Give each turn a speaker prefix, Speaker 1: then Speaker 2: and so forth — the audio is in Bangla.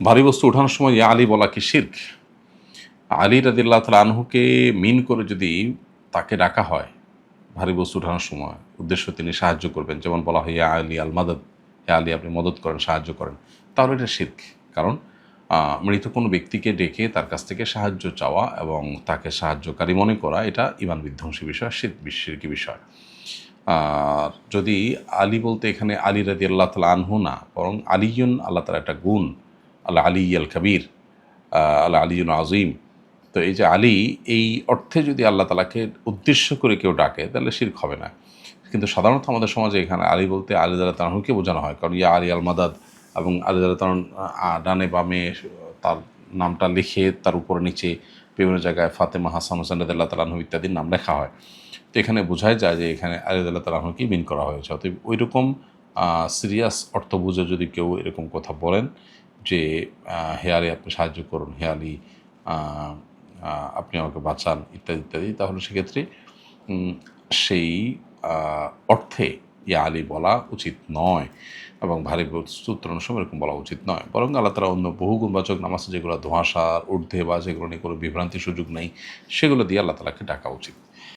Speaker 1: ভারী বস্তু ওঠানোর সময় ইয়া আলী বলা কি শিরক? আলী রাদিয়াল্লাহু তাআলা আনহুকে মিন করে যদি তাকে ডাকা হয় ভারী বস্তু উঠানোর সময়, উদ্দেশ্য তিনি সাহায্য করবেন, যেমন বলা হয় ইয়া আলী আল মাদাদ, হে আলী আপনি মদত করেন, সাহায্য করেন, তাহলে এটা শিরক। কারণ মৃত কোনো ব্যক্তিকে ডেকে তার কাছ থেকে সাহায্য চাওয়া এবং তাকে সাহায্যকারী মনে করা এটা ঈমান বিধ্বংসী বিষয়, শিরকি বিষয়। আর যদি আলী বলতে এখানে আলী রাদিয়াল্লাহু তাআলা আনহু না, বরং আলিয়ুন আল্লাহ তাআলার একটা গুণ, আল্লাহ আলী আল কবির, আল্লাহ আলিউন আজিম। তো এই যে আলী, এই অর্থে যদি আল্লাহ তাআলাকে উদ্দেশ্য করে কেউ ডাকে তাহলে শিরক হবে না। কিন্তু সাধারণত আমাদের সমাজে এখানে আলী বলতে আলী রাদিয়াল্লাহু তাআলাকে বোঝানো হয়, কারণ ইয়া আলী আল মাদাদ এবং আলী রাদিয়াল্লাহু তাআলা ডানে বামে তার নামটা লিখে তার উপরে নিচে বিভিন্ন জায়গায় ফাতেমা, হাসান, হোসেন রাদিয়াল্লাহু তাআলা আনহু ইত্যাদির নাম লেখা হয়। তো এখানে বোঝাই যায় যে এখানে আলী রাদিয়াল্লাহু তাআলা আনহুকেই মিন করা হয়েছে। অতএব ওইরকম সিরিয়াস অর্থ বুঝে যদি কেউ এরকম কথা বলেন যে হে আলী আপনি সাহায্য করুন, হে আলী আপনি আমাকে বাঁচান, ইত্যাদি ইত্যাদি, তাহলে সেক্ষেত্রে সেই অর্থে ইয়া আলী বলা উচিত নয় এবং ভারী বস্তু উত্তোলনের সময় এরকম বলা উচিত নয়। বরং আল্লাহ তাআলা অন্য বহু গুণবাচক নাম আছে যেগুলো ধোঁয়াশার ঊর্ধ্বে বা যেগুলো নিয়ে কোনো বিভ্রান্তির সুযোগ নেই, সেগুলো দিয়ে আল্লাহ তাআলাকে ডাকা উচিত।